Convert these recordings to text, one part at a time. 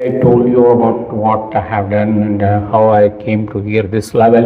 I told you about what I have done and how I came to here this level.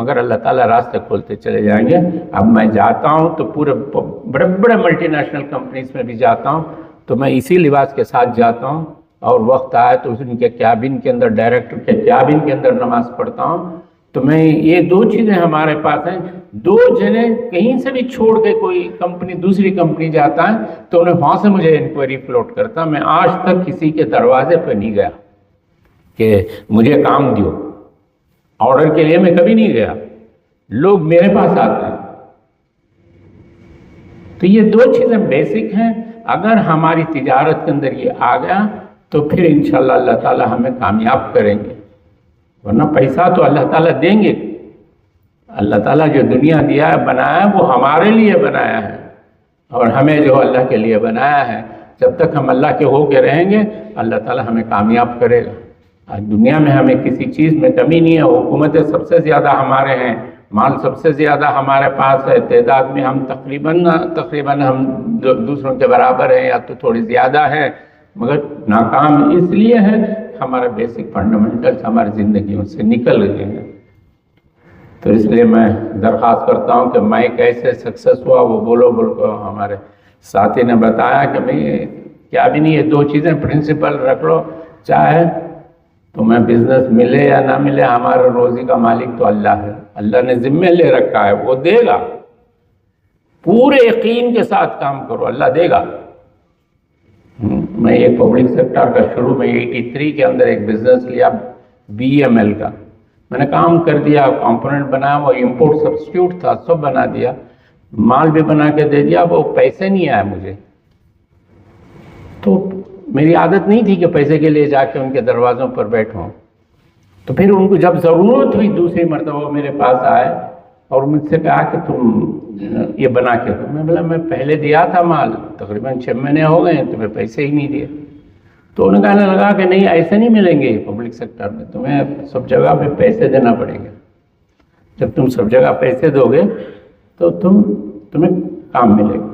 مگر اللہ تعالیٰ راستے کھولتے چلے جائیں گے. اب میں جاتا ہوں تو پورے بڑے بڑے ملٹی نیشنل کمپنیز میں بھی جاتا ہوں تو میں اسی لباس کے ساتھ جاتا ہوں, اور وقت آئے تو ان کے کیبن کے اندر, ڈائریکٹر کے کیبن کے اندر نماز پڑھتا ہوں. تو میں یہ دو چیزیں ہمارے پاس ہیں. دو جنے کہیں سے بھی چھوڑ کے کوئی کمپنی دوسری کمپنی جاتا ہے تو انہیں وہاں سے مجھے انکوائری فلوٹ کرتا. میں آج تک کسی کے دروازے پہ نہیں گیا کہ مجھے کام دیو, آرڈر کے لیے میں کبھی نہیں گیا. لوگ میرے پاس آتے ہیں. تو یہ دو چیزیں بیسک ہیں. اگر ہماری تجارت کے اندر یہ آ گیا تو پھر انشاءاللہ اللہ تعالیٰ ہمیں کامیاب کریں گے. ورنہ پیسہ تو اللہ تعالیٰ دیں گے. اللہ تعالیٰ جو دنیا دیا ہے, بنایا ہے, وہ ہمارے لیے بنایا ہے, اور ہمیں جو اللہ کے لیے بنایا ہے, جب تک ہم اللہ کے ہو کے رہیں گے اللہ تعالیٰ ہمیں کامیاب کرے گا. آج دنیا میں ہمیں کسی چیز میں کمی نہیں ہے. حکومتیں سب سے زیادہ ہمارے ہیں, مال سب سے زیادہ ہمارے پاس ہے, تعداد میں ہم تقریباً ہم دوسروں کے برابر ہیں یا تو تھوڑی زیادہ ہیں, مگر ناکام اس لیے ہے ہمارے بیسک فنڈامنٹلز ہماری زندگیوں سے نکل گئے ہیں. تو اس لیے میں درخواست کرتا ہوں کہ میں کیسے سکسیس ہوا وہ بولو کو. ہمارے ساتھی نے بتایا کہ بھئی کیا بھی نہیں, یہ دو چیزیں پرنسپل رکھ لو, چاہے تمہیں بزنس ملے یا نہ ملے, ہمارے روزی کا مالک تو اللہ ہے. اللہ نے ذمہ لے رکھا ہے, وہ دے گا. پورے یقین کے ساتھ کام کرو, اللہ دے گا. میں یہ پبلک سیکٹر کا شروع میں 83 کے اندر ایک بزنس لیا BML کا. میں نے کام کر دیا, کمپوننٹ بنایا, وہ امپورٹ سبسٹیوٹ تھا, سب بنا دیا, مال بھی بنا کے دے دیا. وہ پیسے نہیں آئے مجھے. تو میری عادت نہیں تھی کہ پیسے کے لیے جا کے ان کے دروازوں پر بیٹھوں. تو پھر ان کو جب ضرورت ہوئی دوسری مرتبہ وہ میرے پاس آئے اور مجھ سے کہا کہ تم یہ بنا کے دو. میں بولا میں پہلے دیا تھا مال, تقریباً 6 مہینے ہو گئے ہیں, تمہیں پیسے ہی نہیں دیے. تو انہوں نے کہنے لگا کہ نہیں ایسے نہیں ملیں گے پبلک سیکٹر میں, تمہیں سب جگہ پہ پیسے دینا پڑیں گے. جب تم سب جگہ پیسے دو گے تو تمہیں کام ملے گا.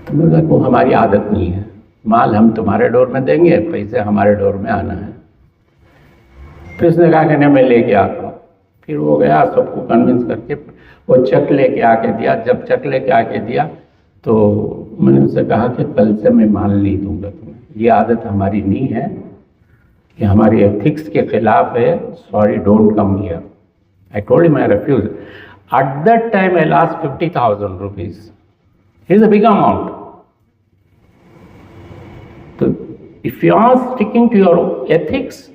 تو میں نے کہا وہ ہماری عادت نہیں ہے, مال ہم تمہارے ڈور میں دیں گے, پیسے ہمارے ڈور میں آنا ہے. پھر اس نے کہا کہ نہیں میں لے کے آتا ہوں. پھر وہ گیا, سب کو کنونس کر کے وہ چیک لے کے آ کے دیا. جب چیک لے کے آ کے دیا تو میں نے ان سے کہا کہ کل سے میں مال نہیں دوں گا تمہیں. یہ عادت ہماری نہیں ہے, کہ ہماری ایتھکس کے خلاف ہے. Sorry, don't come here. I told him I refused. At that time I lost 50,000 rupees. It's a big amount. So if you are sticking to your ethics,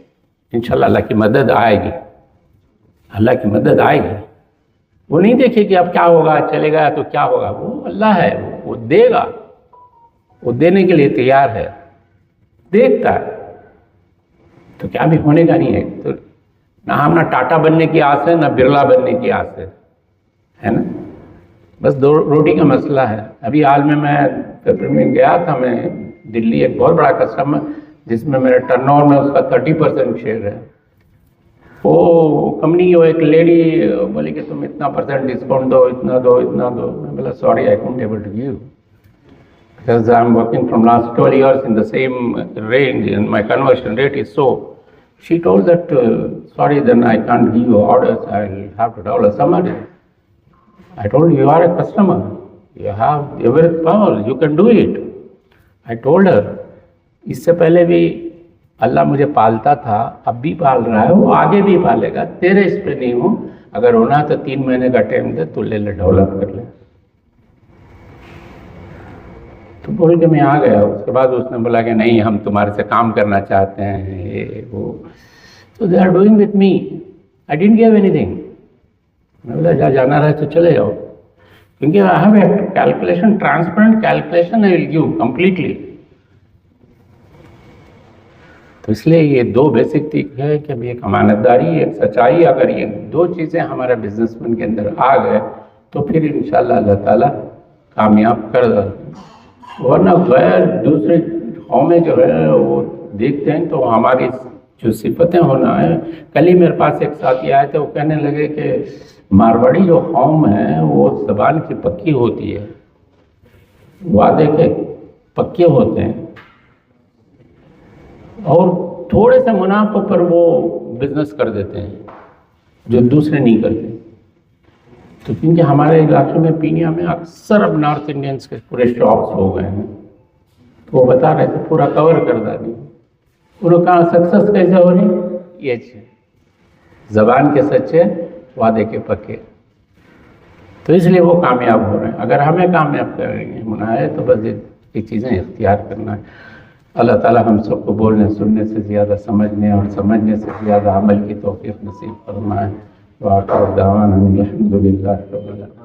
انشاءاللہ اللہ کی مدد آئے گی. اللہ کی مدد آئے گی. وہ نہیں دیکھے کہ اب کیا ہوگا, چلے گا تو کیا ہوگا. وہ اللہ ہے, وہ دے گا, وہ دینے کے لیے تیار ہے, دیکھتا ہے. تو کیا بھی ہونے کا نہیں ہے. تو نہ ہم نہ ٹاٹا بننے کی آس ہے, نہ برلا بننے کی آس ہے نا. بس دو روٹی کا مسئلہ ہے. ابھی حال میں فیبرری میں گیا تھا, میں دلی, ایک بہت بڑا کسٹمر جس میں میرے ٹرن اوور میں اس کا 30% شیئر ہے. وہ کمپنی کی وہ ایک لیڈی بولی کہ تم اتنا % ڈسکاؤنٹ دو, اتنا دو, اتنا دو. میں بولا sorry I can't able to give because I am working from last 12 years in the same range and my conversion rate is so. She told that sorry, then I can't give you orders, I'll have to develop somebody. I told her, you are a customer, you have every power, you can do it. I told her, اس سے پہلے بھی اللہ مجھے پالتا تھا, اب بھی پال رہا ہے, وہ آگے بھی پالے گا. تیرے اس پہ نہیں ہوں. اگر ہونا تو 3 مہینے کا ٹائم دے, تو لے لے, ڈیولپ کر لے. تو بول کے میں آ گیا. اس کے بعد اس نے بولا کہ نہیں, ہم تمہارے سے کام کرنا چاہتے ہیں, یہ وہ. So they are doing with me. I didn't give anything. میں بولا جانا رہے تو چلے جاؤ, کیونکہ I have a calculation, transparent calculation I will give completely. تو اس لیے یہ دو بیسک تھنگ ہے کہ ایک امانت داری, ایک سچائی. اگر یہ دو چیزیں ہمارے بزنس مین کے اندر آ گئے تو پھر انشاءاللہ اللہ تعالیٰ کامیاب کر دے. ورنہ غیر دوسرے قومیں جو ہے وہ دیکھتے ہیں تو ہماری جو صفتیں ہونا ہے. کل ہی میرے پاس ایک ساتھی آئے تھے, وہ کہنے لگے کہ مارواڑی جو قوم ہے وہ زبان کی پکی ہوتی ہے, وعدے کے پکے ہوتے ہیں, اور تھوڑے سے منافع پر وہ بزنس کر دیتے ہیں. جو دوسرے نہیں کرتے. تو کیونکہ ہمارے علاقے میں پینیا میں اکثر اب نارتھ انڈینس کے پورے شاپس ہو گئے ہیں. تو وہ بتا رہے تھے پورا کور کر دیں. انہوں نے کہا سکسیس کیسے ہو رہی؟ یہ زبان کے سچے وعدے کے پکے. تو اس لیے وہ کامیاب ہو رہے ہیں. اگر ہمیں کامیاب ہونا ہے تو بس یہ چیزیں اختیار کرنا ہے. اللہ تعالیٰ ہم سب کو بولنے سننے سے زیادہ سمجھنے اور سمجھنے سے زیادہ عمل کی توفیق نصیب فرمائے. وآخر دعوانا الحمد للہ رب العالمین.